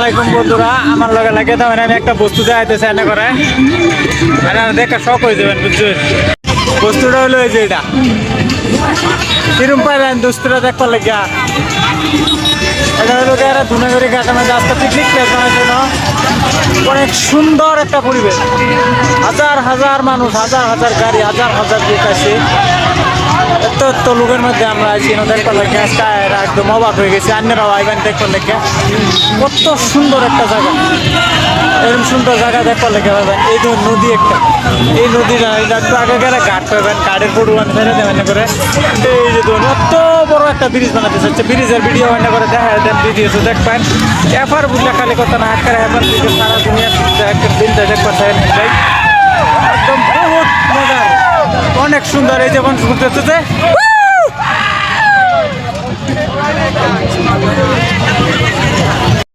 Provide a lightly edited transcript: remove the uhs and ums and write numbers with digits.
আলাইকুম বন্ধুরা, আমার লগে লাগে তেমন আমি একটা বস্তু দেখাইতে চাই না করে দেখা শখ হয়ে যাবেন বুঝছেন। বস্তুটা হলো এই যে এটা কিরম পাইবেন দোস্তরা দেখবার লাগিয়া। এটা হলো এরা ধুনাগড়ি ঘাটের মধ্যে আজকে পিকনিক প্লেস বানার জন্য অনেক সুন্দর একটা পরিবেশ। হাজার হাজার মানুষ, হাজার হাজার গাড়ি, হাজার হাজার লোক আছে। এত লোকের মধ্যে আমরা আছি দেখবার লাগে আজকে একদম অবাক হয়ে গেছি। অন্যরাও আইবেন দেখবার লাগে। কত সুন্দর একটা জায়গা, এরকম সুন্দর জায়গা দেখবার লাগে পাবেন। এই ধরুন নদী একটা, এই নদীটা একটু আগে গেলে ঘাট পাবেন, ঘাটের ফটো ছেড়ে দেবেন করে। এই যে ধরুন এত বড় একটা ব্রিজ বানাতে চাচ্ছে, ব্রিজের ভিডিও বান্না করে দেখা দেন, ভিডিও দেখবেন। এফার বুঝলে খালি কথা না হাক্কারে এফার দিকে সারা দুনিয়া একটা দিনটা দেখবার চাইলেন ভাই, একদম বহুত মজার, অনেক সুন্দর। এই যেমন ঘুরতে